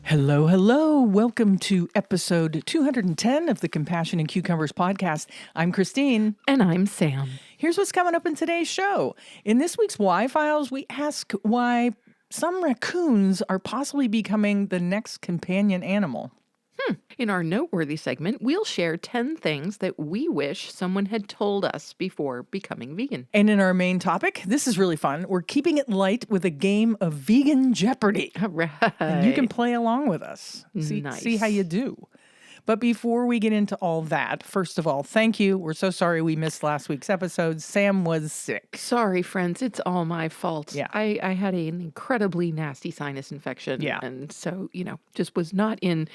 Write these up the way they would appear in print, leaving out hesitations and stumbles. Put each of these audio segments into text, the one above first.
Hello, hello. Welcome to episode 210 of the Compassion and Cucumbers podcast. I'm Christine. And I'm Sam. Here's what's coming up in today's show. In this week's Why Files, we ask why some raccoons are possibly becoming the next companion animal. In our noteworthy segment, we'll share 10 things that we wish someone had told us before becoming vegan. And in our main topic, this is really fun. We're keeping it light with a game of Vegan Jeopardy. All right. And you can play along with us. Nice. See how you do. But before we get into all that, first of all, thank you. We're so sorry we missed last week's episode. Sam was sick. Sorry, friends. It's all my fault. Yeah. I had an incredibly nasty sinus infection. Yeah. And so, just was not in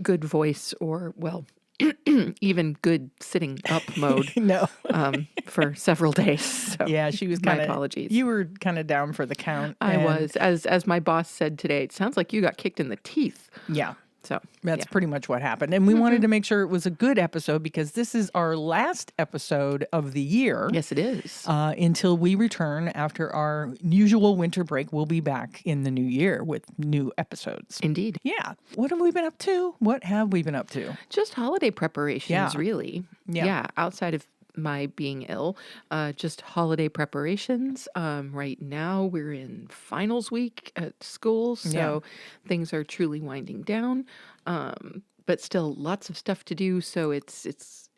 good voice or, even good sitting up mode. No. For several days. So Yeah, she was my kind of. apologies. You were kind of down for the count. I and- was. As my boss said today, it sounds like you got kicked in the teeth. Yeah. So That's pretty much what happened. And we wanted to make sure it was a good episode because this is our last episode of the year. Yes, it is. Until we return after our usual winter break. We'll be back in the new year with new episodes. Indeed. Yeah. What have we been up to? What have we been up to? Just holiday preparations, Yeah. really. Yeah. Outside of my being ill, just holiday preparations. Right now, we're in finals week at school, so things are truly winding down. But still, lots of stuff to do. So it's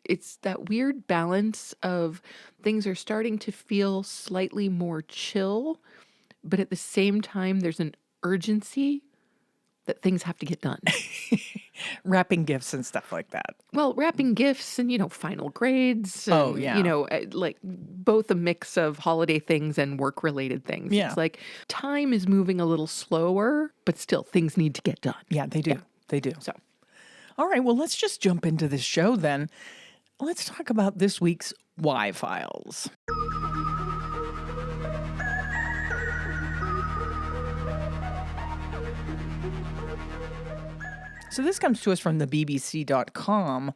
that weird balance of things are starting to feel slightly more chill, but at the same time, there's an urgency that things have to get done. Wrapping gifts and stuff like that. Well, wrapping gifts and, final grades. Oh, And, yeah. like both a mix of holiday things and work-related things. Yeah. It's like time is moving a little slower, but still things need to get done. Yeah, they do. Yeah. They do. So, All right, well, let's just jump into this show then. Let's talk about this week's Why Files. So this comes to us from the BBC.com.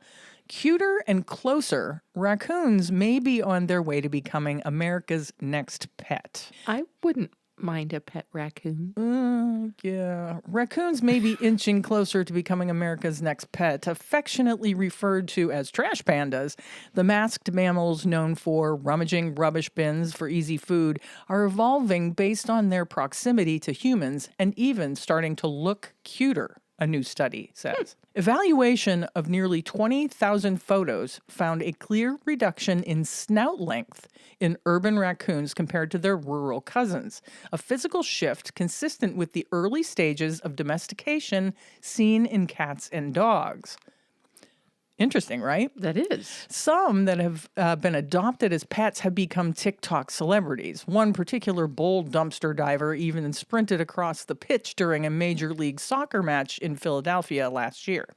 Cuter and closer, raccoons may be on their way to becoming America's next pet. I wouldn't mind a pet raccoon. Yeah. Raccoons may be inching closer to becoming America's next pet. Affectionately referred to as trash pandas, the masked mammals known for rummaging rubbish bins for easy food are evolving based on their proximity to humans and even starting to look cuter, a new study says. Evaluation of nearly 20,000 photos found a clear reduction in snout length in urban raccoons compared to their rural cousins, a physical shift consistent with the early stages of domestication seen in cats and dogs. Interesting, right? That is. Some that have been adopted as pets have become TikTok celebrities. One particular bold dumpster diver even sprinted across the pitch during a Major League Soccer match in Philadelphia last year.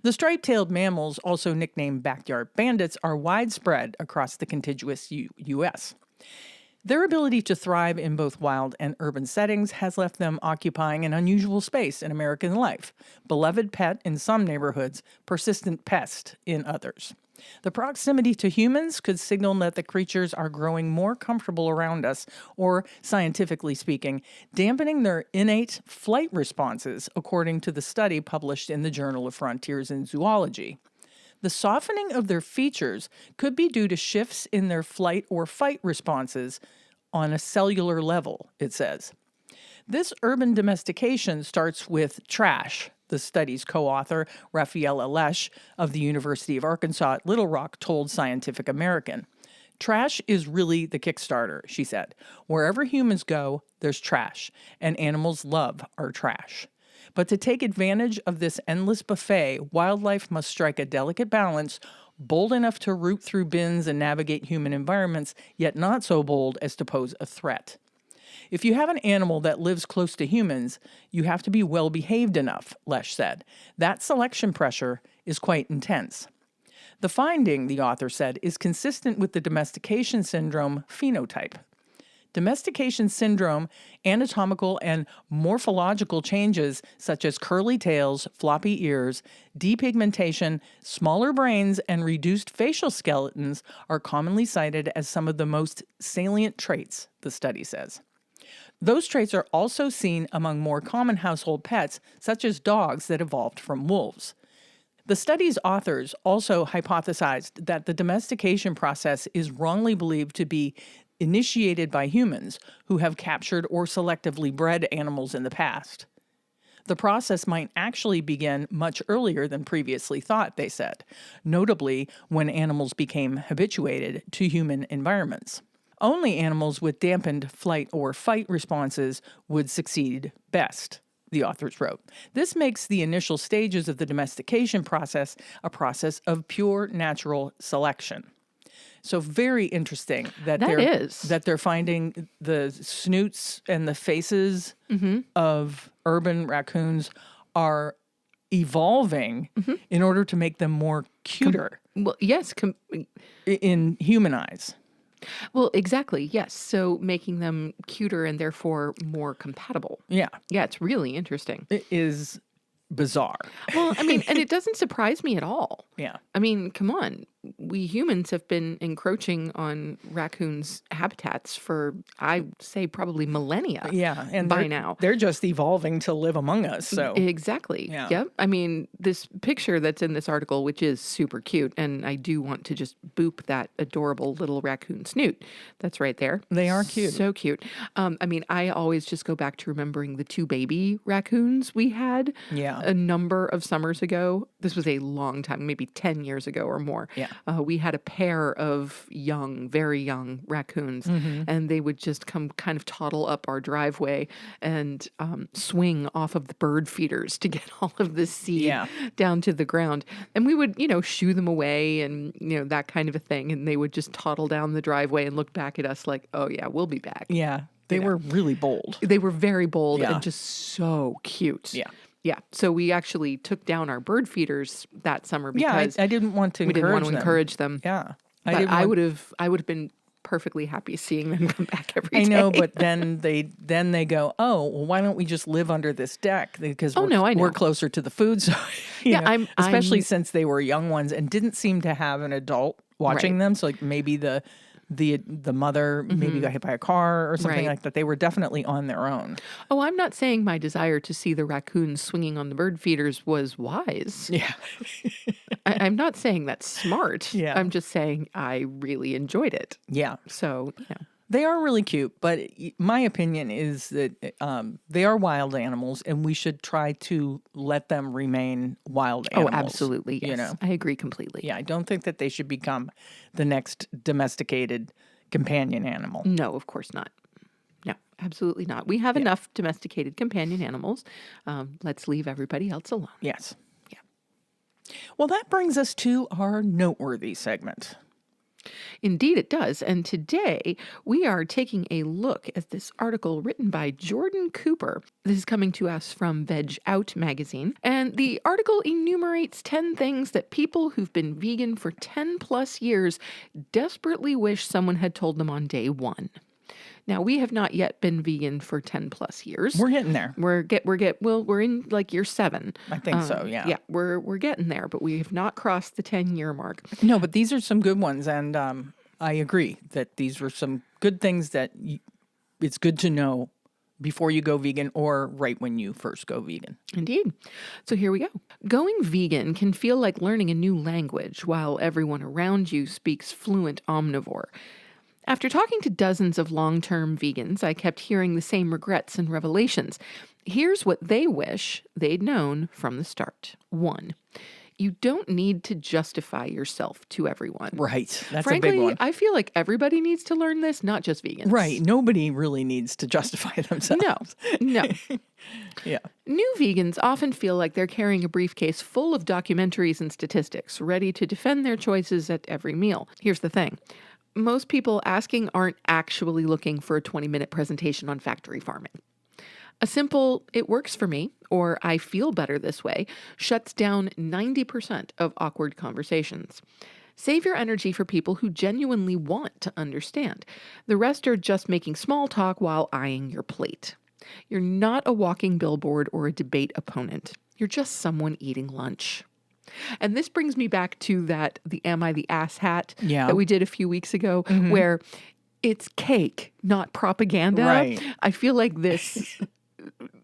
The striped-tailed mammals, also nicknamed backyard bandits, are widespread across the contiguous U.S. Their ability to thrive in both wild and urban settings has left them occupying an unusual space in American life. Beloved pet in some neighborhoods, persistent pest in others. The proximity to humans could signal that the creatures are growing more comfortable around us, or, scientifically speaking, dampening their innate flight responses, according to the study published in the Journal of Frontiers in Zoology. The softening of their features could be due to shifts in their flight or fight responses on a cellular level, it says. This urban domestication starts with trash, the study's co-author, Raphaela Lesh of the University of Arkansas at Little Rock told Scientific American. Trash is really the Kickstarter, she said. Wherever humans go, there's trash, and animals love our trash. But to take advantage of this endless buffet, wildlife must strike a delicate balance, bold enough to root through bins and navigate human environments, yet not so bold as to pose a threat. If you have an animal that lives close to humans, you have to be well behaved enough, Lesh said. That selection pressure is quite intense. The finding, the author said, is consistent with the domestication syndrome phenotype. Domestication syndrome, anatomical and morphological changes such as curly tails, floppy ears, depigmentation, smaller brains, and reduced facial skeletons are commonly cited as some of the most salient traits, the study says. Those traits are also seen among more common household pets, such as dogs that evolved from wolves. The study's authors also hypothesized that the domestication process is wrongly believed to be initiated by humans who have captured or selectively bred animals in the past. The process might actually begin much earlier than previously thought, they said, notably when animals became habituated to human environments. Only animals with dampened flight or fight responses would succeed best, the authors wrote. This makes the initial stages of the domestication process a process of pure natural selection. So very interesting that they're finding the snoots and the faces of urban raccoons are evolving in order to make them more cuter in human eyes. Well, exactly. Yes. So making them cuter and therefore more compatible. Yeah. Yeah, it's really interesting. It is bizarre. Well, I mean, and it doesn't surprise me at all. Yeah. I mean, come on. We humans have been encroaching on raccoons' habitats for, I say, probably millennia. Yeah, and by now they're just evolving to live among us. So exactly. Yeah. Yep. I mean, this picture that's in this article, which is super cute, and I do want to just boop that adorable little raccoon snoot that's right there. They are cute. So cute. I mean, I always just go back to remembering the 2 baby raccoons we had a number of summers ago. This was a long time, maybe 10 years ago or more. Yeah. We had a pair of young, very young raccoons, and they would just come kind of toddle up our driveway and swing off of the bird feeders to get all of the seed down to the ground. And we would, shoo them away and, that kind of a thing. And they would just toddle down the driveway and look back at us like, oh, yeah, we'll be back. Yeah. They were really bold. They were very bold and just so cute. Yeah. Yeah. So we actually took down our bird feeders that summer because I didn't want to encourage them. Yeah. I would have been perfectly happy seeing them come back every day. I know, but then they go, oh, well, why don't we just live under this deck? Because we're closer to the food. So, especially since they were young ones and didn't seem to have an adult watching them. So like maybe the mother maybe got hit by a car or something like that. They were definitely on their own. Oh, I'm not saying my desire to see the raccoons swinging on the bird feeders was wise. Yeah. I'm not saying that's smart. Yeah. I'm just saying I really enjoyed it. Yeah. So, They are really cute, but my opinion is that they are wild animals, and we should try to let them remain wild animals. Oh, absolutely. Yes. I agree completely. Yeah, I don't think that they should become the next domesticated companion animal. No, of course not. No, absolutely not. We have enough domesticated companion animals. Let's leave everybody else alone. Yes. Yeah. Well, that brings us to our noteworthy segment. Indeed, it does. And today we are taking a look at this article written by Jordan Cooper. This is coming to us from Veg Out magazine. And the article enumerates 10 things that people who've been vegan for 10 plus years desperately wish someone had told them on day one. Now, we have not yet been vegan for 10 plus years. We're getting there. We're in like year 7. I think so, yeah. Yeah, we're getting there, but we have not crossed the 10-year mark. No, but these are some good ones, and I agree that these were some good things that it's good to know before you go vegan or right when you first go vegan. Indeed. So here we go. Going vegan can feel like learning a new language while everyone around you speaks fluent omnivore. After talking to dozens of long-term vegans, I kept hearing the same regrets and revelations. Here's what they wish they'd known from the start. 1, you don't need to justify yourself to everyone. Right. That's Frankly, a big one. I feel like everybody needs to learn this, not just vegans. Right. Nobody really needs to justify themselves. No. Yeah. New vegans often feel like they're carrying a briefcase full of documentaries and statistics, ready to defend their choices at every meal. Here's the thing. Most people asking aren't actually looking for a 20-minute presentation on factory farming. A simple, it works for me, or I feel better this way, shuts down 90% of awkward conversations. Save your energy for people who genuinely want to understand. The rest are just making small talk while eyeing your plate. You're not a walking billboard or a debate opponent. You're just someone eating lunch. And this brings me back to the Am I the Ass hat that we did a few weeks ago, where It's cake, not propaganda. Right. I feel like this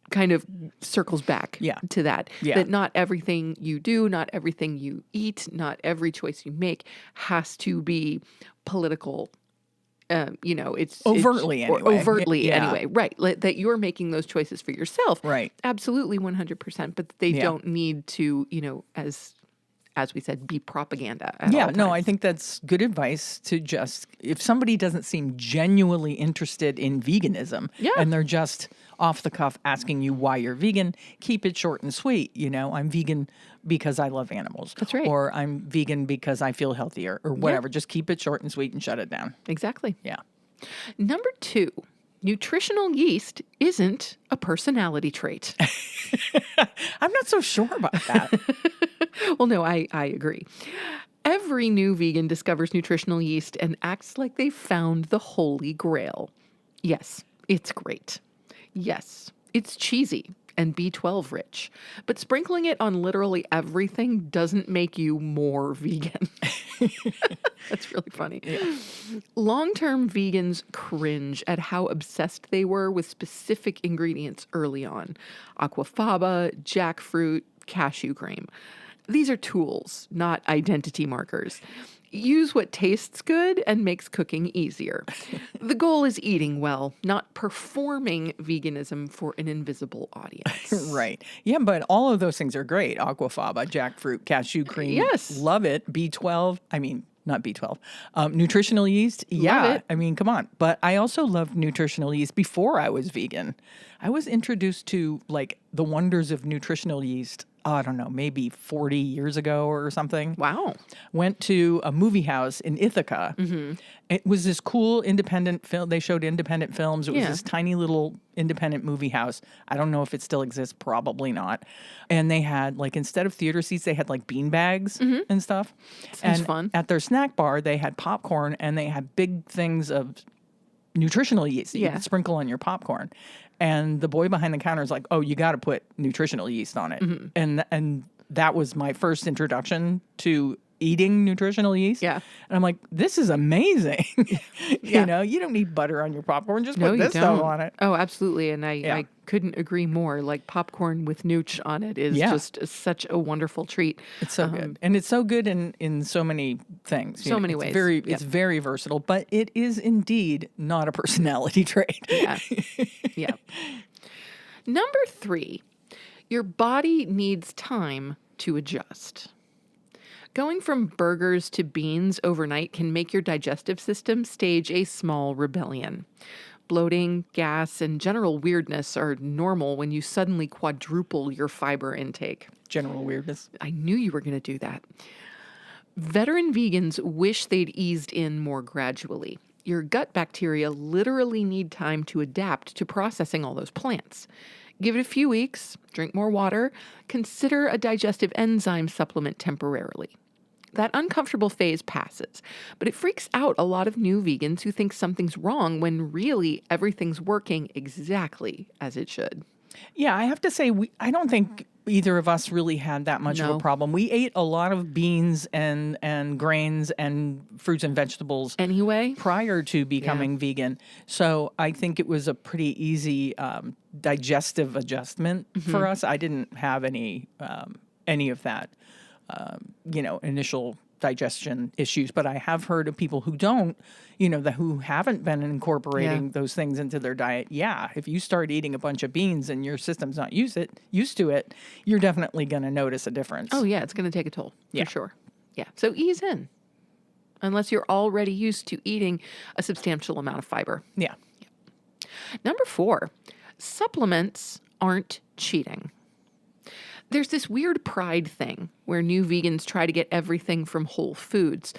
kind of circles back Yeah. to that. Yeah. That not everything you do, not everything you eat, not every choice you make has to be political. It's Overtly or anyway. overtly Yeah. anyway, right? That you're making those choices for yourself, Right. Absolutely, 100%. But they Yeah. don't need to, as we said, be propaganda at Yeah, all no, I times. think that's good advice to just, if somebody doesn't seem genuinely interested in veganism Yeah. and they're just off the cuff asking you why you're vegan, keep it short and sweet. I'm vegan because I love animals. That's right. Or I'm vegan because I feel healthier or whatever. Just keep it short and sweet and shut it down. Exactly. Yeah. Number 2, nutritional yeast isn't a personality trait. I'm not so sure about that. Well, no, I agree. Every new vegan discovers nutritional yeast and acts like they found the holy grail. Yes, it's great. Yes, it's cheesy and B12 rich, but sprinkling it on literally everything doesn't make you more vegan. That's really funny. Long-term vegans cringe at how obsessed they were with specific ingredients early on. Aquafaba, jackfruit, cashew cream. These are tools, not identity markers. Use what tastes good and makes cooking easier. The goal is eating well, not performing veganism for an invisible audience. Right. Yeah, but all of those things are great. Aquafaba, jackfruit, cashew cream. Yes. Love it. B12. I mean, not B12. Nutritional yeast. Yeah. it. I mean, come on. But I also loved nutritional yeast before I was vegan. I was introduced to like the wonders of nutritional yeast. I don't know, maybe 40 years ago or something. Wow. Went to a movie house in Ithaca. It was this cool independent film. They showed independent films. It was Yeah. this tiny little independent movie house. I don't know if it still exists. Probably not. And they had like, instead of theater seats, they had like bean bags and stuff. Sounds and fun. at their snack bar, they had popcorn and they had big things of nutritional yeast that you Yeah. could sprinkle on your popcorn. And the boy behind the counter is like, "Oh, you got to put nutritional yeast on it." And that was my first introduction to eating nutritional yeast. Yeah. And I'm like, "This is amazing." Yeah. You don't need butter on your popcorn. Just No, put you this stuff don't. on it. Oh, absolutely. And Yeah. I couldn't agree more. Like popcorn with nooch on it is Yeah. just such a wonderful treat. It's so good. And it's so good in so many things. So many ways. It's very versatile, but it is indeed not a personality trait. Yeah. Yeah. Number 3, your body needs time to adjust. Going from burgers to beans overnight can make your digestive system stage a small rebellion. Bloating, gas, and general weirdness are normal when you suddenly quadruple your fiber intake. General weirdness. I knew you were going to do that. Veteran vegans wish they'd eased in more gradually. Your gut bacteria literally need time to adapt to processing all those plants. Give it a few weeks, drink more water, consider a digestive enzyme supplement temporarily. That uncomfortable phase passes, but it freaks out a lot of new vegans who think something's wrong when really everything's working exactly as it should. Yeah, I have to say, I don't think either of us really had that much of No. a problem. We ate a lot of beans and grains and fruits and vegetables Anyway, prior to becoming vegan. So I think it was a pretty easy digestive adjustment for us. I didn't have any of that, initial digestion issues, but I have heard of people who don't, who haven't been incorporating those things into their diet. Yeah, if you start eating a bunch of beans and your system's not used to it, you're definitely going to notice a difference. oh yeah, it's going to take a toll Yeah. for sure. Yeah, so ease in, unless you're already used to eating a substantial amount of fiber. Yeah. Number 4, supplements aren't cheating. There's this weird pride thing where new vegans try to get everything from whole foods.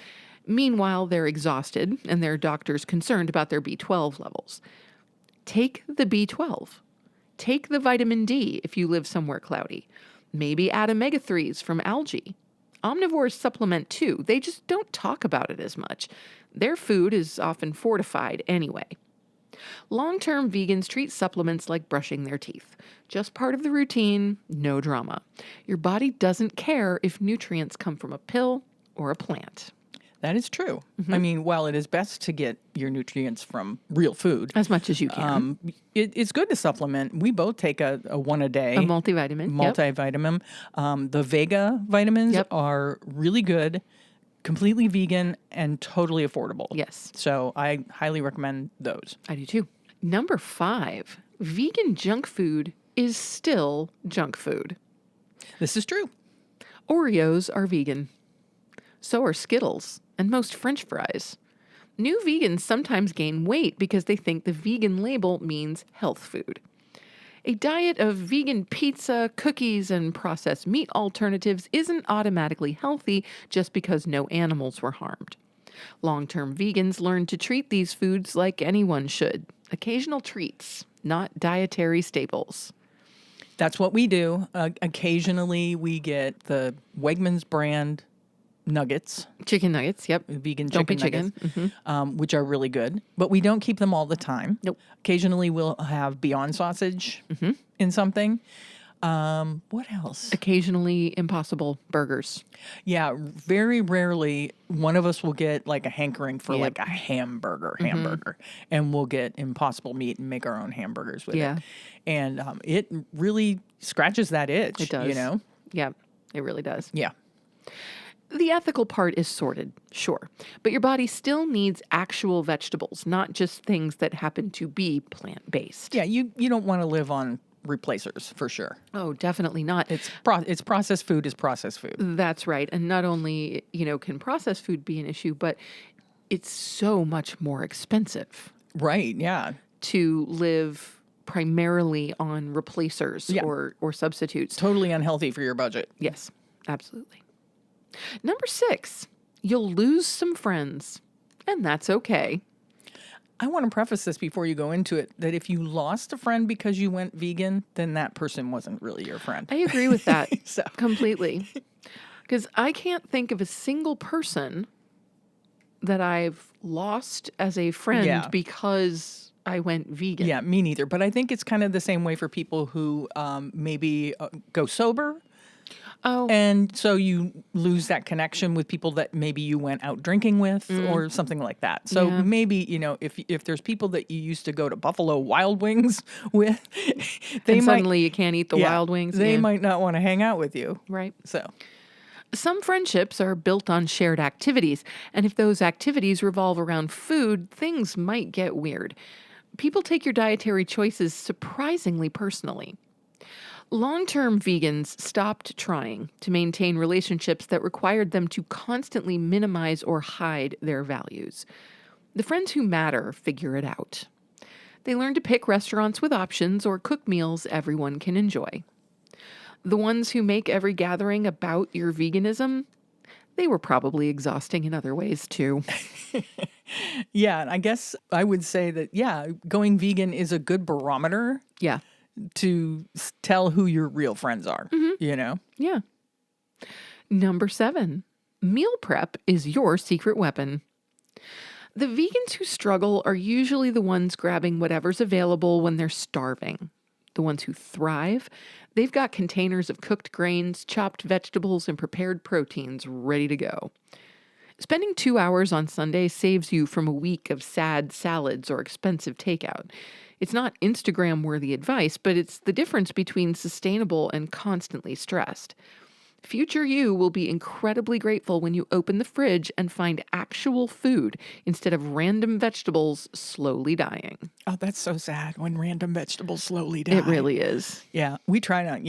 Meanwhile, they're exhausted and their doctor's concerned about their B12 levels. Take the B12. Take the vitamin D if you live somewhere cloudy. Maybe add omega-3s from algae. Omnivores supplement too. They just don't talk about it as much. Their food is often fortified anyway. Long-term vegans treat supplements like brushing their teeth. Just part of the routine, no drama. Your body doesn't care if nutrients come from a pill or a plant. That is true. I mean, while it is best to get your nutrients from real food, As much as you can. it's good to supplement. We both take a one a day. A multivitamin. Yep. Multivitamin. The Vega vitamins Yep. are really good, completely vegan, and totally affordable. Yes. So I highly recommend those. I do too. Number 5, vegan junk food is still junk food. This is true. Oreos are vegan. So are Skittles and most French fries. New vegans sometimes gain weight because they think the vegan label means health food. A diet of vegan pizza, cookies, and processed meat alternatives isn't automatically healthy just because no animals were harmed. Long-term vegans learn to treat these foods like anyone should. Occasional treats, not dietary staples. That's what we do. Occasionally, we get the Wegmans brand nuggets, Chicken nuggets, yep. vegan Don't be chicken chicken. nuggets, which are really good. But we don't keep them all the time. Nope. Occasionally, we'll have Beyond sausage in something. What else? Occasionally Impossible burgers. Yeah, very rarely one of us will get like a hankering for Yep. like a hamburger, and we'll get Impossible meat and make our own hamburgers with Yeah. it. And it really scratches that itch. It does. You know? Yeah, it really does. Yeah. The ethical part is sorted, sure, but your body still needs actual vegetables, not just things that happen to be plant-based. Yeah, you don't want to live on replacers for sure. Oh, definitely not. It's processed food is processed food. That's right. And not only, can processed food be an issue, but it's so much more expensive Right, yeah. to live primarily on replacers Yeah. or substitutes. Totally unhealthy for your budget. Yes, absolutely. Number 6, you'll lose some friends, and that's okay. I want to preface this before you go into it that if you lost a friend because you went vegan, then that person wasn't really your friend. I agree with that So- completely. Because I can't think of a single person that I've lost as a friend Yeah. because I went vegan. Yeah, me neither. But I think it's kind of the same way for people who maybe go sober. Oh, And so you lose that connection with people that maybe you went out drinking with or something like that. So Yeah. maybe, if there's people that you used to go to Buffalo Wild Wings with, they and might suddenly you can't eat the yeah, wild wings. They Yeah. might not want to hang out with you. Right. So Some friendships are built on shared activities, and if those activities revolve around food, things might get weird. People take your dietary choices surprisingly personally. Long-term vegans stopped trying to maintain relationships that required them to constantly minimize or hide their values. The friends who matter figure it out. They learn to pick restaurants with options or cook meals everyone can enjoy. The ones who make every gathering about your veganism, they were probably exhausting in other ways too. yeah, and I guess I would say that, going vegan is a good barometer Yeah. to tell who your real friends are, you know? Yeah. Number 7, meal prep is your secret weapon. The vegans who struggle are usually the ones grabbing whatever's available when they're starving. The ones who thrive, they've got containers of cooked grains, chopped vegetables, and prepared proteins ready to go. Spending 2 hours on Sunday saves you from a week of sad salads or expensive takeout. It's not Instagram-worthy advice, but it's the difference between sustainable and constantly stressed. Future you will be incredibly grateful when you open the fridge and find actual food instead of random vegetables slowly dying. Oh, that's so sad when random vegetables slowly die. It really is. Yeah, we try not,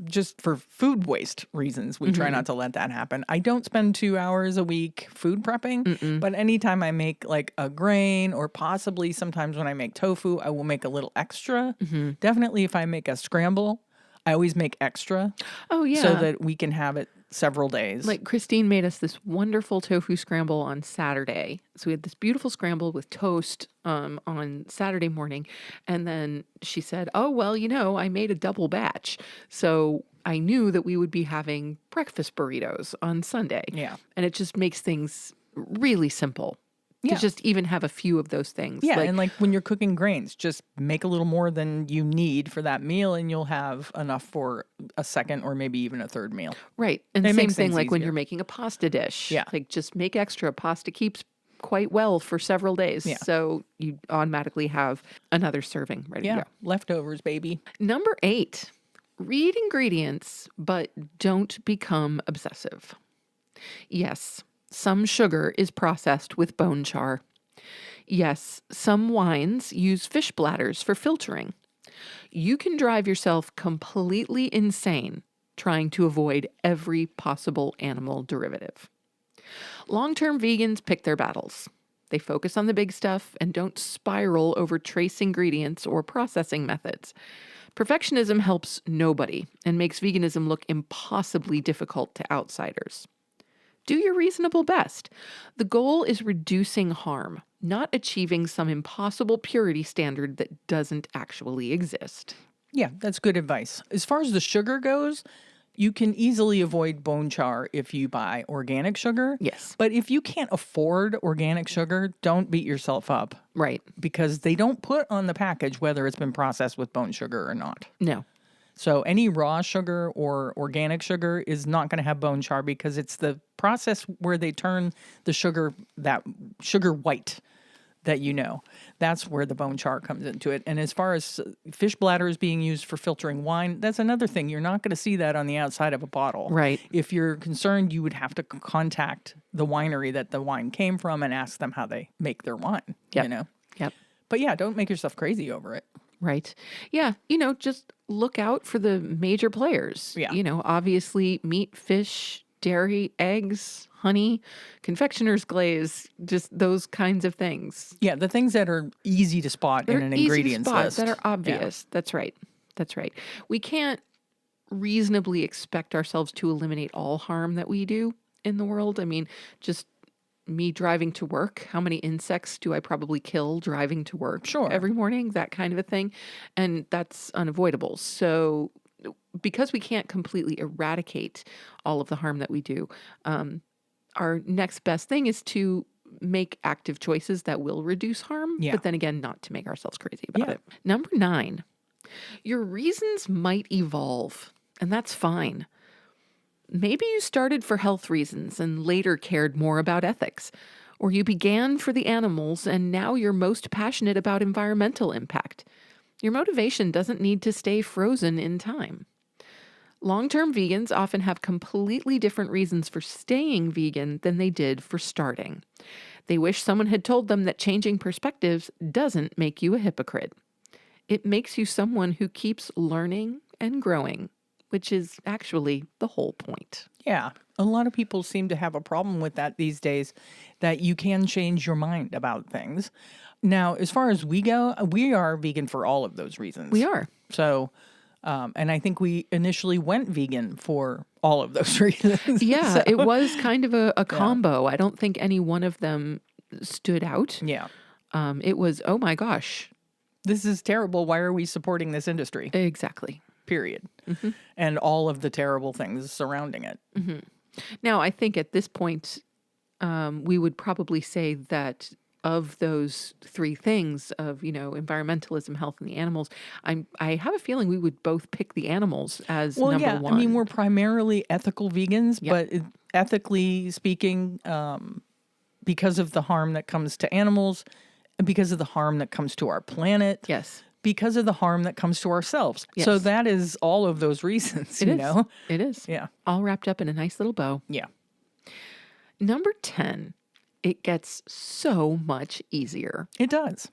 just for food waste reasons, we try not to let that happen. I don't spend 2 hours a week food prepping, but anytime I make like a grain or possibly sometimes when I make tofu, I will make a little extra. Definitely if I make a scramble, I always make extra Oh, yeah. so that we can have it several days. Like Christine made us this wonderful tofu scramble on Saturday. So we had this beautiful scramble with toast on Saturday morning. And then she said, oh, well, I made a double batch. So I knew that we would be having breakfast burritos on Sunday. Yeah. And it just makes things really simple Yeah. To just even have a few of those things. Yeah, and like when you're cooking grains, just make a little more than you need for that meal, and you'll have enough for a second or maybe even a third meal. Right. And It same makes thing things like when easier. you're making a pasta dish. Yeah. Like just make extra. Pasta keeps quite well for several days. Yeah. So you automatically have another serving ready to Yeah, go. leftovers, baby. Number 8, read ingredients, but don't become obsessive. Yes, some sugar is processed with bone char. Yes, some wines use fish bladders for filtering. You can drive yourself completely insane trying to avoid every possible animal derivative. Long-term vegans pick their battles. They focus on the big stuff and don't spiral over trace ingredients or processing methods. Perfectionism helps nobody and makes veganism look impossibly difficult to outsiders. Do your reasonable best. The goal is reducing harm, not achieving some impossible purity standard that doesn't actually exist. Yeah, that's good advice. As far as the sugar goes, you can easily avoid bone char if you buy organic sugar. Yes. But if you can't afford organic sugar, don't beat yourself up Right. because they don't put on the package whether it's been processed with bone sugar or not. No. So any raw sugar or organic sugar is not going to have bone char because it's the process where they turn the sugar, that sugar white that you know. That's where the bone char comes into it. And as far as fish bladders being used for filtering wine, that's another thing. You're not going to see that on the outside of a bottle. Right. If you're concerned, you would have to contact the winery that the wine came from and ask them how they make their wine, Yep. you know? Yep. But yeah, don't make yourself crazy over it. Right. Yeah. Just look out for the major players. Yeah. Obviously meat, fish, dairy, eggs, honey, confectioner's glaze, just those kinds of things. Yeah, the things that are easy to spot in an ingredients list. That are obvious. Yeah. That's right. That's right. We can't reasonably expect ourselves to eliminate all harm that we do in the world. I mean, just me driving to work, how many insects do I probably kill driving to work every morning? That kind of a thing. And that's unavoidable. So because we can't completely eradicate all of the harm that we do, our next best thing is to make active choices that will reduce harm, but then again, not to make ourselves crazy about it. Number 9, your reasons might evolve, and that's fine. Maybe you started for health reasons and later cared more about ethics, or you began for the animals and now you're most passionate about environmental impact. Your motivation doesn't need to stay frozen in time. Long-term vegans often have completely different reasons for staying vegan than they did for starting. They wish someone had told them that changing perspectives doesn't make you a hypocrite. It makes you someone who keeps learning and growing, which is actually the whole point. Yeah. A lot of people seem to have a problem with that these days, that you can change your mind about things. Now, as far as we go, we are vegan for all of those reasons. We are. So, and I think we initially went vegan for all of those reasons. Yeah, So, it was kind of a combo. I don't think any one of them stood out. yeah. It was, oh my gosh. This is terrible. Why are we supporting this industry? Exactly. Period. And all of the terrible things surrounding it. Now, I think at this point, we would probably say that of those 3 things of, environmentalism, health, and the animals, I have a feeling we would both pick the animals as number 1. I mean, we're primarily ethical vegans, but ethically speaking, because of the harm that comes to animals, and because of the harm that comes to our planet. Yes. Because of the harm that comes to ourselves. Yes. So that is all of those reasons, you know? It is. Yeah. All wrapped up in a nice little bow. Yeah. Number 10, it gets so much easier. It does.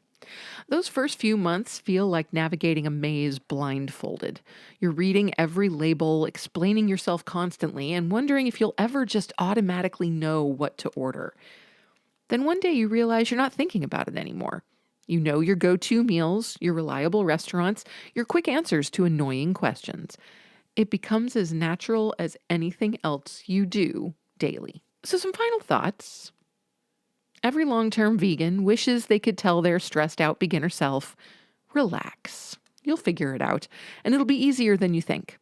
Those first few months feel like navigating a maze blindfolded. You're reading every label, explaining yourself constantly, and wondering if you'll ever just automatically know what to order. Then one day you realize you're not thinking about it anymore. You know your go-to meals, your reliable restaurants, your quick answers to annoying questions. It becomes as natural as anything else you do daily. So some final thoughts. Every long-term vegan wishes they could tell their stressed-out beginner self, relax. You'll figure it out, and it'll be easier than you think.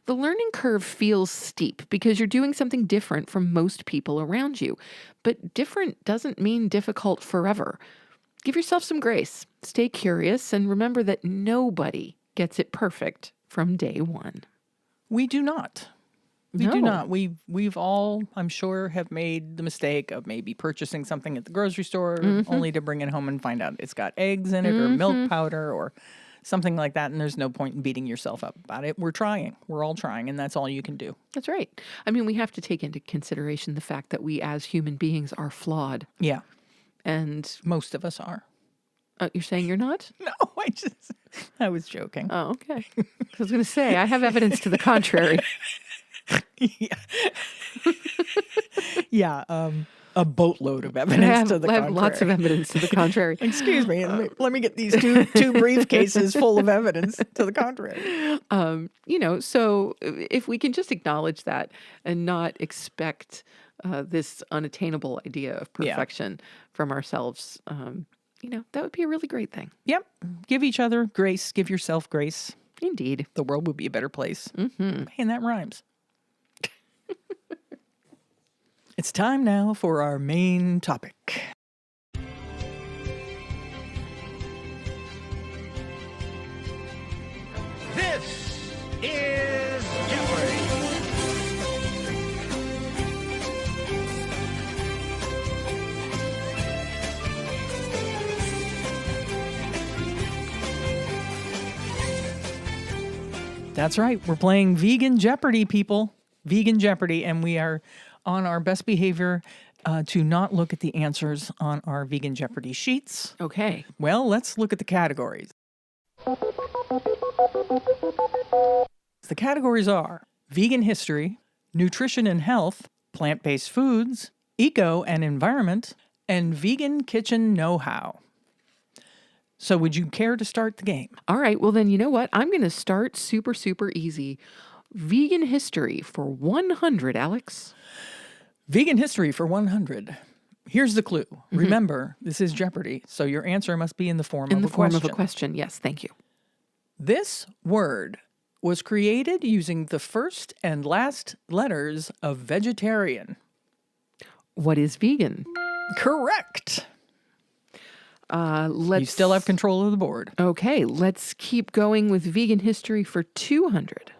The learning curve feels steep because you're doing something different from most people around you. But different doesn't mean difficult forever. Give yourself some grace. Stay curious and remember that nobody gets it perfect from day one. We do not. We do No. not. We've all, I'm sure, have made the mistake of maybe purchasing something at the grocery store only to bring it home and find out it's got eggs in it or milk powder or something like that. And there's no point in beating yourself up about it. We're trying. We're all trying. And that's all you can do. That's right. I mean, we have to take into consideration the fact that we as human beings are flawed. Yeah. And Most of us are. you're saying you're not? No, I was joking. Oh, okay. I was going to say, I have evidence to the contrary. Yeah. A boatload of evidence to the I contrary. have lots of evidence to the contrary. Excuse me. Let me get these two briefcases full of evidence to the contrary. So if we can just acknowledge that and not expect this unattainable idea of perfection from ourselves, that would be a really great thing. Yep. Give each other grace. Give yourself grace. Indeed. The world would be a better place. Mm-hmm. And that rhymes. It's time now for our main topic. This is Jeopardy! That's right. We're playing Vegan Jeopardy, people. Vegan Jeopardy. And we are on our best behavior to not look at the answers on our Vegan Jeopardy sheets. Okay. Well, let's look at the categories. The categories are vegan history, nutrition and health, plant-based foods, eco and environment, and vegan kitchen know-how. So would you care to start the game? All right. Well, then you know what? I'm going to start super, super easy. Vegan history for 100, Alex. Vegan history for 100. Here's the clue. Remember, this is Jeopardy, so your answer must be in the form of a question. In the form of a question. Yes, thank you. This word was created using the first and last letters of vegetarian. What is vegan? Correct. Let's You still have control of the board. Okay, let's keep going with vegan history for 200.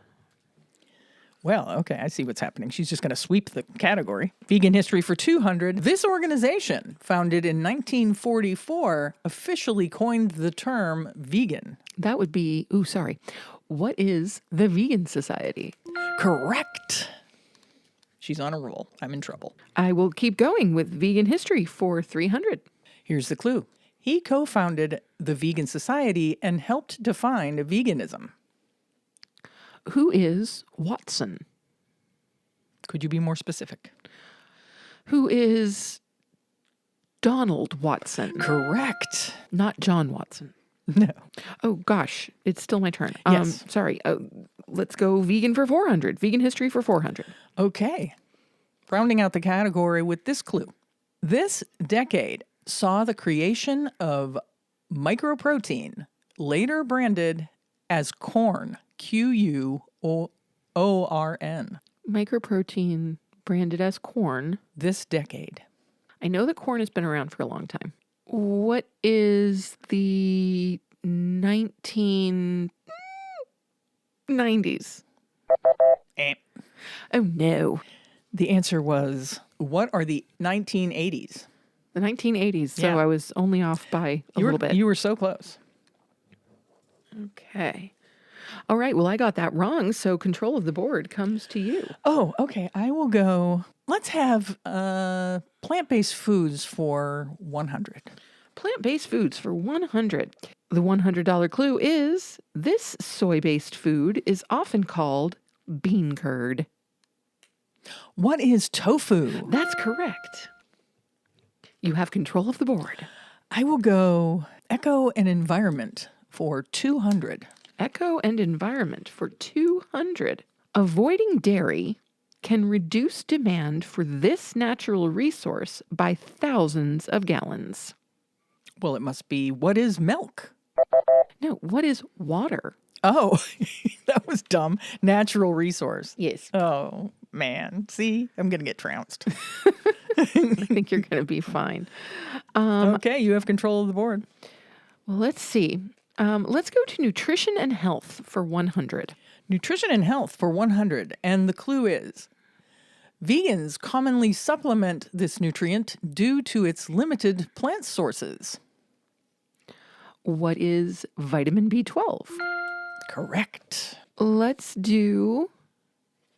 Well, okay, I see what's happening. She's just going to sweep the category. Vegan history for 200. This organization, founded in 1944, officially coined the term vegan. That would be, what is the Vegan Society? Correct. She's on a roll. I'm in trouble. I will keep going with vegan history for 300. Here's the clue. He co-founded the Vegan Society and helped define veganism. Who is Watson? Could you be more specific? Who is Donald Watson? Correct. Not John Watson. No. Oh, gosh. It's still my turn. Yes. Sorry. Let's go vegan for 400. Vegan history for 400. Okay. Rounding out the category with this clue. This decade saw the creation of microprotein, later branded as corn, Q-U-O-R-N. Microprotein branded as corn. This decade. I know that corn has been around for a long time. What is the 1990s? Oh, no. The answer was, what are the 1980s? The 1980s. So Yeah. I was only off by a little bit. You were so close. Okay. All right. Well, I got that wrong. So control of the board comes to you. Oh, okay. I will go. Let's have plant-based foods for 100. Plant-based foods for 100. The $100 clue is this soy-based food is often called bean curd. What is tofu? That's correct. You have control of the board. I will go eco and environment for 200. Eco and environment for 200. Avoiding dairy can reduce demand for this natural resource by thousands of gallons. Well, it must be, what is milk? No, what is water? Oh, that was dumb. Natural resource. Yes. Oh, man. See, I'm going to get trounced. I think you're going to be fine. Okay, you have control of the board. Well, let's see. Let's go to nutrition and health for 100. Nutrition and health for 100. And the clue is vegans commonly supplement this nutrient due to its limited plant sources. What is vitamin B12? Correct. Let's do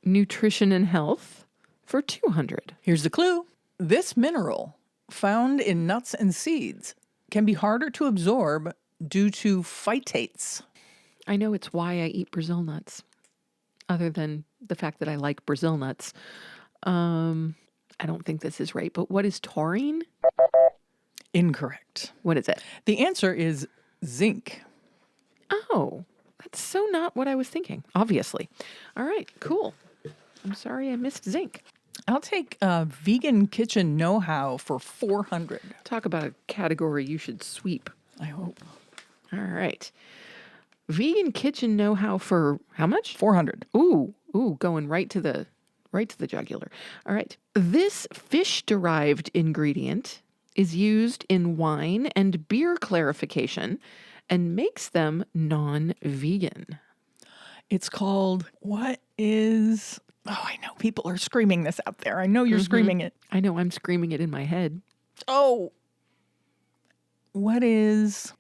nutrition and health for 200. Here's the clue. This mineral, found in nuts and seeds, can be harder to absorb due to phytates. I know it's why I eat Brazil nuts, other than the fact that I like Brazil nuts. I don't think this is right, but what is taurine? Incorrect. What is it? The answer is zinc. Oh, that's so not what I was thinking, obviously. All right, cool. I'm sorry I missed zinc. I'll take vegan kitchen know-how for 400. Talk about a category you should sweep. I hope. All right. Vegan kitchen know-how for how much? 400. Ooh, going right to the jugular. All right. This fish-derived ingredient is used in wine and beer clarification and makes them non-vegan. It's called, what is... Oh, I know people are screaming this out there. I know you're screaming it. I know I'm screaming it in my head. Oh. What is...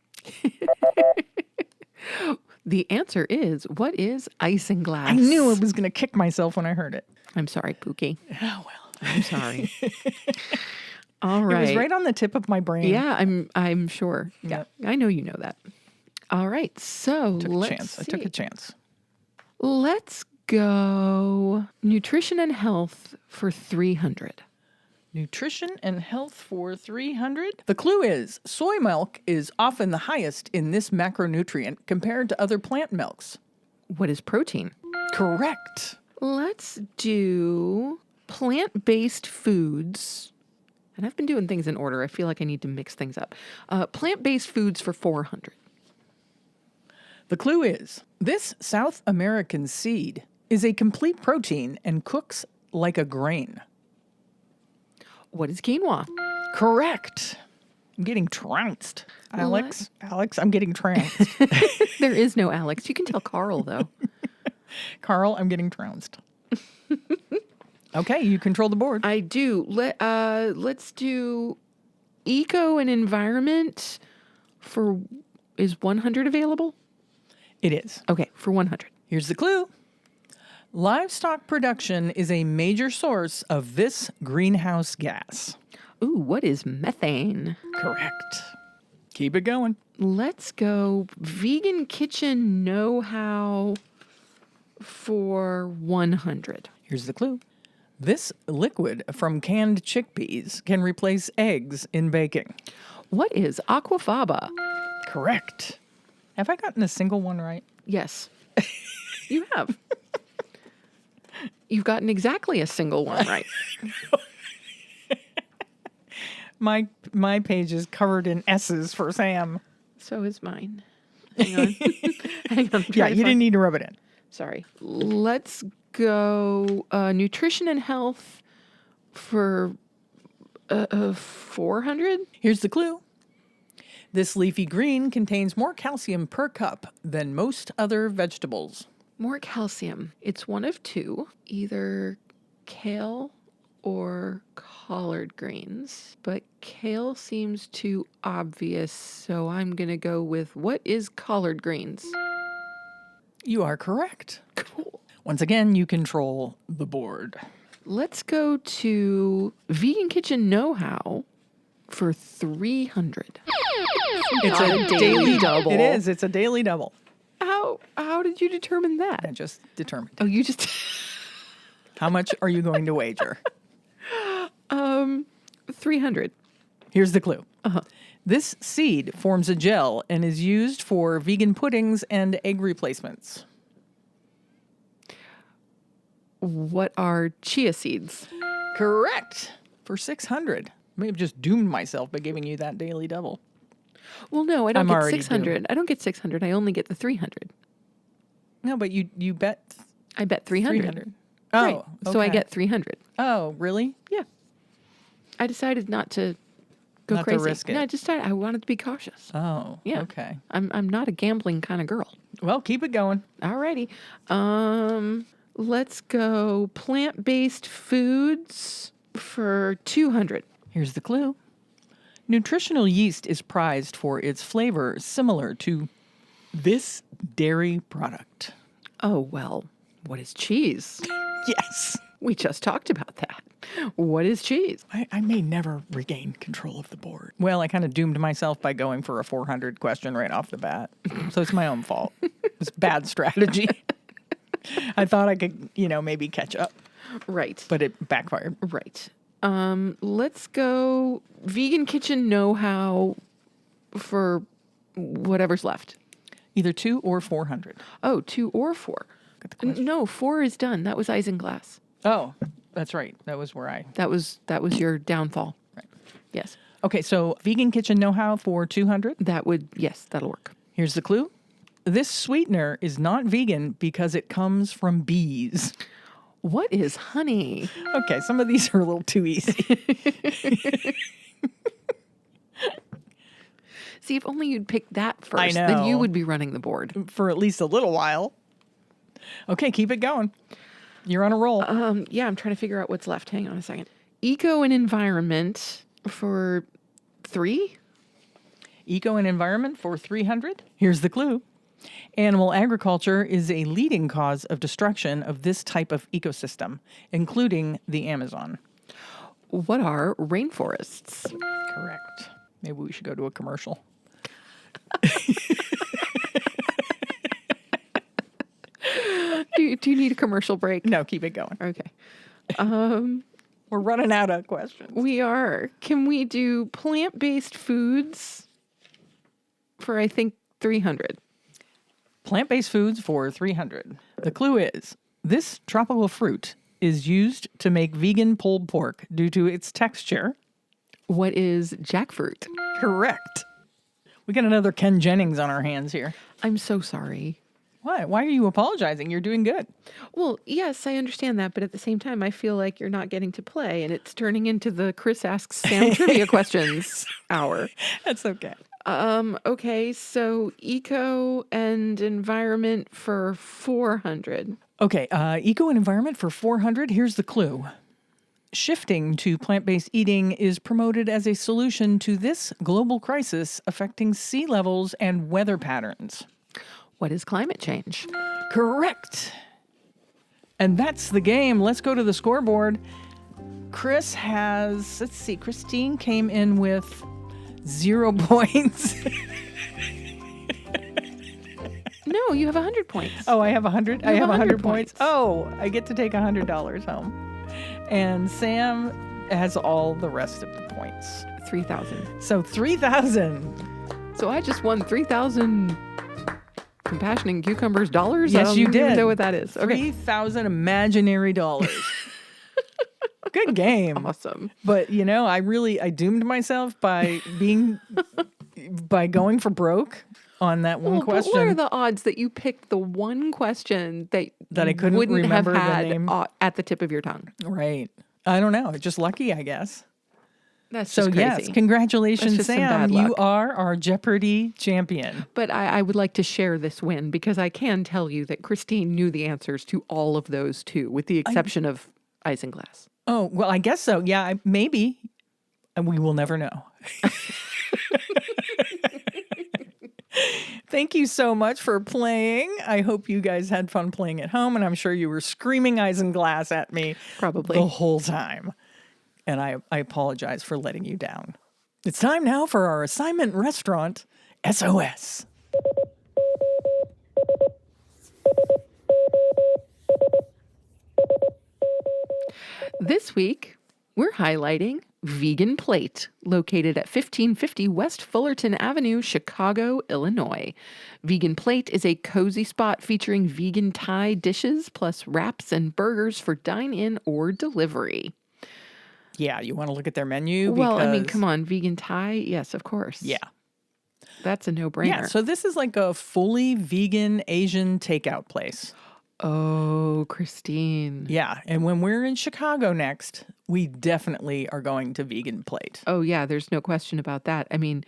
The answer is, what is isinglass? I knew I was going to kick myself when I heard it. I'm sorry, Pookie. Oh, well. I'm sorry. All right. It was right on the tip of my brain. Yeah, I'm sure. Yeah, I know you know that. All right, so I took a chance. Let's go nutrition and health for 300. Nutrition and health for 300. The clue is soy milk is often the highest in this macronutrient compared to other plant milks. What is protein? Correct. Let's do plant-based foods. And I've been doing things in order. I feel like I need to mix things up. Plant-based foods for 400. The clue is this South American seed is a complete protein and cooks like a grain. What is quinoa? Correct. I'm getting trounced. Alex, I'm getting trounced. There is no Alex. You can tell Carl, though. Carl, I'm getting trounced. Okay, you control the board. I do. Let's do eco and environment for... Is 100 available? It is. Okay, for 100. Here's the clue. Livestock production is a major source of this greenhouse gas. Ooh, what is methane? Correct. Keep it going. Let's go vegan kitchen know-how for 100. Here's the clue. This liquid from canned chickpeas can replace eggs in baking. What is aquafaba? Correct. Have I gotten a single one right? Yes, you have. You've gotten exactly a single one right. My page is covered in S's for Sam. So is mine. Hang on. Hang on. Yeah, you didn't need to rub it in. Sorry. Let's go nutrition and health for 400. Here's the clue. This leafy green contains more calcium per cup than most other vegetables. More calcium. It's one of two, either kale or collard greens, but kale seems too obvious, so I'm going to go with what is collard greens? You are correct. Cool. Once again, you control the board. Let's go to Vegan Kitchen Know-How for 300. It's a daily double. It is. It's a daily double. How did you determine that? I just determined. Oh, you just... How much are you going to wager? 300. Here's the clue. This seed forms a gel and is used for vegan puddings and egg replacements. What are chia seeds? Correct. For 600. May have just doomed myself by giving you that daily double. Well, no, I don't I'm get already 600. I don't get 600. I only get the 300. No, but you bet I bet 300. 300. Oh, Right. So I okay. get 300. Oh, really? Yeah. I decided not to go Not to crazy. risk it. No, I decided I wanted to be cautious. Oh, Yeah. okay. I'm not a gambling kind of girl. Well, keep it going. Alrighty. Let's go plant-based foods for 200. Here's the clue. Nutritional yeast is prized for its flavor similar to this dairy product. Oh, well, what is cheese? Yes. We just talked about that. What is cheese? I may never regain control of the board. Well, I kind of doomed myself by going for a 400 question right off the bat. So it's my own fault. It's bad strategy. I thought I could, maybe catch up, Right. but it backfired. Right. Let's go vegan kitchen know-how for whatever's left. Either 2 or 400. Oh, 2 or 4. Got the question. No, 4 is done. That was isinglass. Oh, that's right. That was where I... That was your downfall. Right. Yes. Okay, so vegan kitchen know-how for 200. Yes, that'll work. Here's the clue. This sweetener is not vegan because it comes from bees. What is honey? Okay, some of these are a little too easy. See, if only you'd picked that first, I then you know. would be running the board. For at least a little while. Okay, keep it going. You're on a roll. Yeah, I'm trying to figure out what's left. Hang on a second. Eco and environment for 3? Eco and environment for 300. Here's the clue. Animal agriculture is a leading cause of destruction of this type of ecosystem, including the Amazon. What are rainforests? Correct. Maybe we should go to a commercial. Do you need a commercial break? No, keep it going. Okay. We're running out of questions. We are. Can we do plant-based foods for, I think, 300? Plant-based foods for 300. The clue is, this tropical fruit is used to make vegan pulled pork due to its texture. What is jackfruit? Correct. We got another Ken Jennings on our hands here. I'm so sorry. What? Why are you apologizing? You're doing good. Well, yes, I understand that, but at the same time, I feel like you're not getting to play, and it's turning into the Chris Asks Sam Trivia Questions hour. That's okay. Okay, so eco and environment for 400. Okay, eco and environment for 400. Here's the clue. Shifting to plant-based eating is promoted as a solution to this global crisis affecting sea levels and weather patterns. What is climate change? Correct. And that's the game. Let's go to the scoreboard. Chris has, let's see, Christine came in with 0 points. No, you have 100 points. Oh, I have 100? I You have have 100 100 points. points. Oh, I get to take $100 home. And Sam has all the rest of the points. 3,000. So 3,000. So I just won 3,000 compassion and cucumbers dollars? Yes, I don't you even did. know what that is. Okay. 3,000 imaginary dollars. Good game. Awesome. But I doomed myself by going for broke on that one Well, question. but what are the odds that you picked the one question that I couldn't wouldn't remember the have had name? at the tip of your tongue? Right. I don't know. Just lucky, I guess. That's So just crazy. yes, congratulations, That's just some Sam. bad You luck. are our Jeopardy champion. But I would like to share this win because I can tell you that Christine knew the answers to all of those too, with the exception of isinglass. Oh, well, I guess so. Yeah, maybe. And we will never know. Thank you so much for playing. I hope you guys had fun playing at home, and I'm sure you were screaming isinglass at me Probably. the whole time. And I apologize for letting you down. It's time now for our assignment restaurant, SOS. This week, we're highlighting Vegan Plate, located at 1550 West Fullerton Avenue, Chicago, Illinois. Vegan Plate is a cozy spot featuring vegan Thai dishes plus wraps and burgers for dine-in or delivery. Yeah, you want to look at their menu? Well, I mean, because- come on, vegan Thai? Yes, of course. Yeah. That's a no-brainer. Yeah, so this is like a fully vegan Asian takeout place. Oh, Christine. Yeah, and when we're in Chicago next, we definitely are going to Vegan Plate. Oh, yeah, there's no question about that. I mean,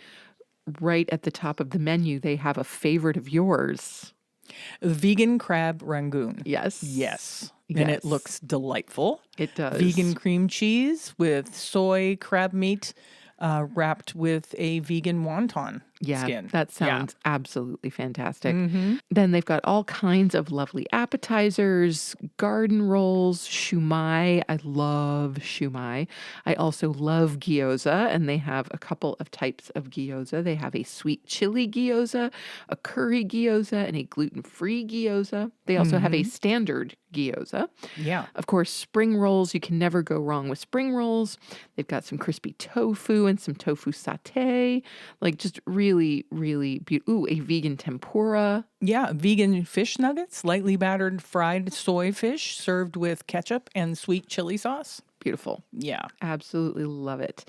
right at the top of the menu, they have a favorite of yours. Vegan crab rangoon. Yes. Yes. And it Yes. looks delightful. It does. Vegan cream cheese with soy crab meat wrapped with a vegan wonton skin. That sounds absolutely fantastic. Then they've got all kinds of lovely appetizers, garden rolls, shumai. I love shumai. I also love gyoza, and they have a couple of types of gyoza. They have a sweet chili gyoza, a curry gyoza, and a gluten-free gyoza. They also have a standard gyoza. Yeah. Of course, spring rolls. You can never go wrong with spring rolls. They've got some crispy tofu and some tofu satay. Like just really, really beautiful. Ooh, a vegan tempura. Yeah, vegan fish nuggets, lightly battered fried soy fish served with ketchup and sweet chili sauce. Beautiful. Yeah. Absolutely love it.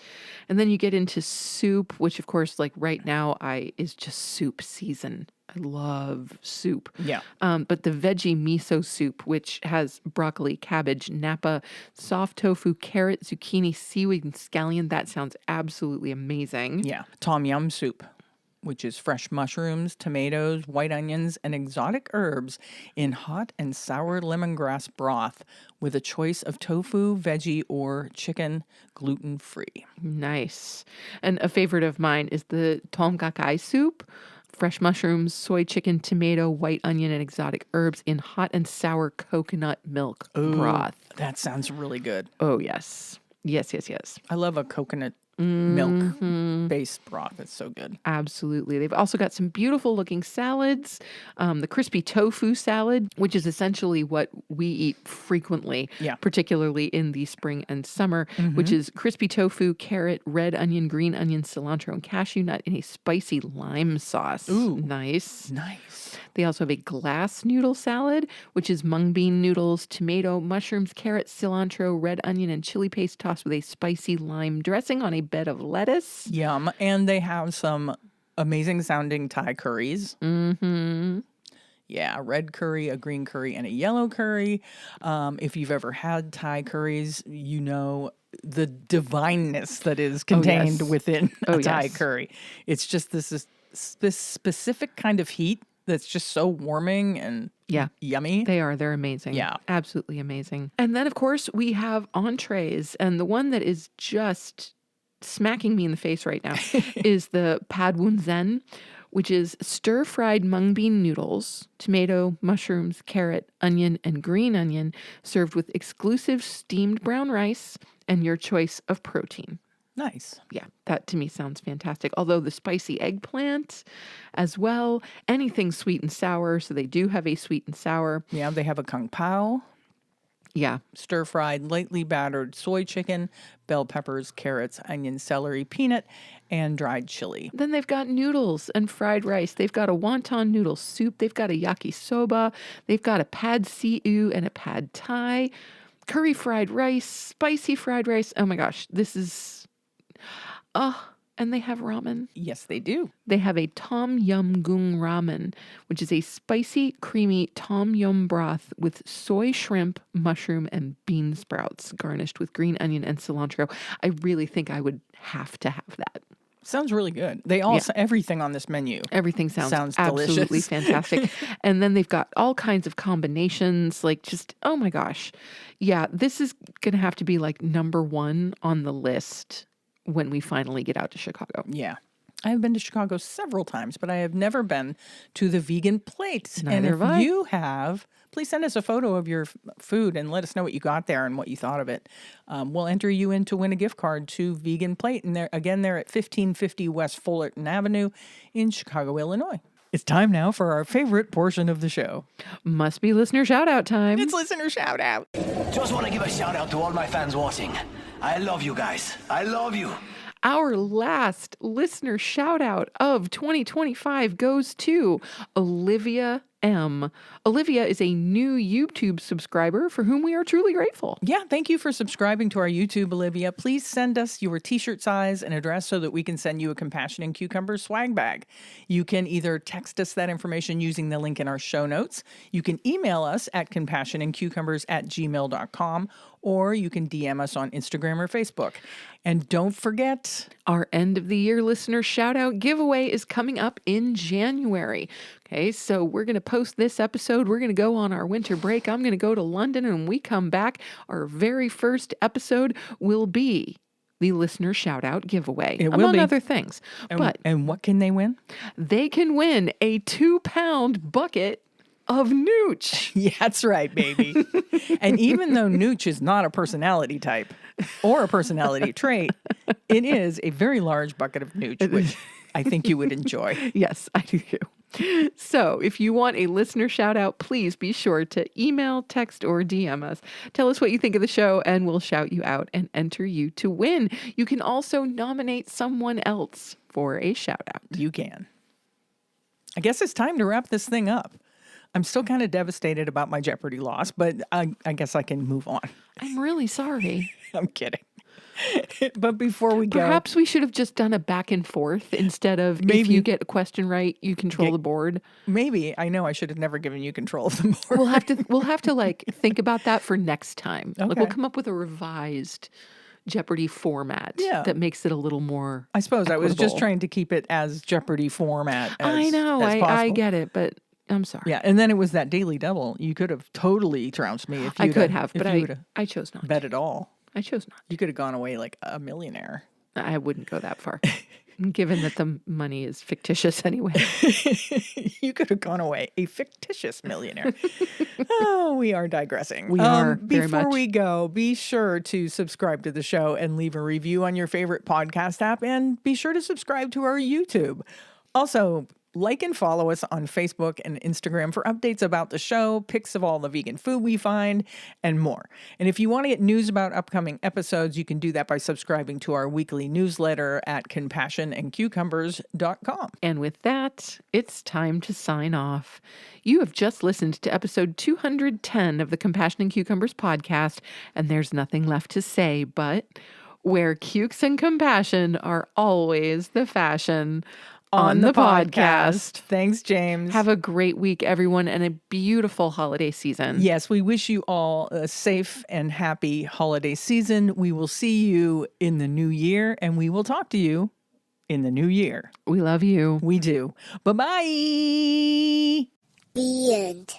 And then you get into soup, which of course, like right now, is just soup season. I love soup. Yeah. But the veggie miso soup, which has broccoli, cabbage, napa, soft tofu, carrot, zucchini, seaweed, and scallion, that sounds absolutely amazing. Yeah. Tom yum soup, which is fresh mushrooms, tomatoes, white onions, and exotic herbs in hot and sour lemongrass broth with a choice of tofu, veggie, or chicken, gluten-free. Nice. And a favorite of mine is the tom kha kai soup. Fresh mushrooms, soy chicken, tomato, white onion, and exotic herbs in hot and sour coconut milk broth. That sounds really good. Oh, yes. Yes, yes, yes. I love a coconut milk-based broth. It's so good. Absolutely. They've also got some beautiful looking salads. The crispy tofu salad, which is essentially what we eat frequently, particularly in the spring and summer, which is crispy tofu, carrot, red onion, green onion, cilantro, and cashew nut in a spicy lime sauce. Ooh. Nice. Nice. They also have a glass noodle salad, which is mung bean noodles, tomato, mushrooms, carrots, cilantro, red onion, and chili paste tossed with a spicy lime dressing on a bed of lettuce. Yum. And they have some amazing sounding Thai curries. Yeah, a red curry, a green curry, and a yellow curry. If you've ever had Thai curries, you know the divineness that is contained within a Thai curry. It's just this specific kind of heat that's just so warming and yummy. They're amazing. Yeah. Absolutely amazing. And then, of course, we have entrees. And the one that is just smacking me in the face right now is the pad wun zen, which is stir-fried mung bean noodles, tomato, mushrooms, carrot, onion, and green onion, served with exclusive steamed brown rice and your choice of protein. Nice. Yeah, that to me sounds fantastic. Although the spicy eggplant as well, anything sweet and sour. So they do have a sweet and sour. Yeah, they have a kung pao. Yeah. Stir-fried, lightly battered soy chicken, bell peppers, carrots, onion, celery, peanut, and dried chili. Then they've got noodles and fried rice. They've got a wonton noodle soup. They've got a yakisoba. They've got a pad see ew and a pad thai. Curry fried rice, spicy fried rice. Oh my gosh, this is... and they have ramen. Yes, they do. They have a tom yum goong ramen, which is a spicy, creamy tom yum broth with soy shrimp, mushroom, and bean sprouts garnished with green onion and cilantro. I really think I would have to have that. Sounds really good. They also everything on this menu. Everything sounds delicious. absolutely fantastic. And then they've got all kinds of combinations, like just, oh my gosh. Yeah, this is going to have to be like number one on the list when we finally get out to Chicago. Yeah. I have been to Chicago several times, but I have never been to the Vegan Plate. Neither have and I. if you have, please send us a photo of your food and let us know what you got there and what you thought of it. We'll enter you in to win a gift card to Vegan Plate. And they're at 1550 West Fullerton Avenue in Chicago, Illinois. It's time now for our favorite portion of the show. Must be listener shout out time. It's listener shout out. Just want to give a shout out to all my fans watching. I love you guys. I love you. Our last listener shout out of 2025 goes to Olivia M. Olivia is a new YouTube subscriber for whom we are truly grateful. Yeah, thank you for subscribing to our YouTube, Olivia. Please send us your t-shirt size and address so that we can send you a Compassion and Cucumber swag bag. You can either text us that information using the link in our show notes. You can email us at compassionandcucumbers@gmail.com, or you can DM us on Instagram or Facebook. And don't forget, our end of the year listener shout out giveaway is coming up in January. Okay, so we're going to post this episode. We're going to go on our winter break. I'm going to go to London, and when we come back, our very first episode will be the listener shout out giveaway, among other things. And what can they win? They can win a 2-pound bucket of nooch. Yeah, that's right, baby. And even though nooch is not a personality type or a personality trait, it is a very large bucket of nooch, which I think you would enjoy. Yes, I do. So if you want a listener shout out, please be sure to email, text, or DM us. Tell us what you think of the show, and we'll shout you out and enter you to win. You can also nominate someone else for a shout out. You can. I guess it's time to wrap this thing up. I'm still kind of devastated about my Jeopardy loss, but I guess I can move on. I'm really sorry. I'm kidding. But before we go, perhaps we should have just done a back and forth instead of if you get a question right, you control the board. Maybe. I know I should have never given you control of the board. We'll have to like think about that for next time. Okay. Like we'll come up with a revised Jeopardy format that makes it a little more I suppose equitable. I was just trying to keep it as Jeopardy format as I know. as I get it, but I'm sorry. Yeah, and then it was that Daily Double. You could have totally trounced me if you I could have, but I chose not. Bet it all. I chose not. You could have gone away like a millionaire. I wouldn't go that far, given that the money is fictitious anyway. You could have gone away a fictitious millionaire. Oh, we are digressing. We are very Before much. we go, be sure to subscribe to the show and leave a review on your favorite podcast app, and be sure to subscribe to our YouTube. Also, like and follow us on Facebook and Instagram for updates about the show, pics of all the vegan food we find, and more. And if you want to get news about upcoming episodes, you can do that by subscribing to our weekly newsletter at compassionandcucumbers.com. And with that, it's time to sign off. You have just listened to episode 210 of the Compassion and Cucumbers podcast, and there's nothing left to say but where cukes and compassion are always the fashion. On the podcast. Thanks, James. Have a great week, everyone, and a beautiful holiday season. Yes, we wish you all a safe and happy holiday season. We will see you in the new year, and we will talk to you in the new year. We love you. We do. Bye-bye. The end.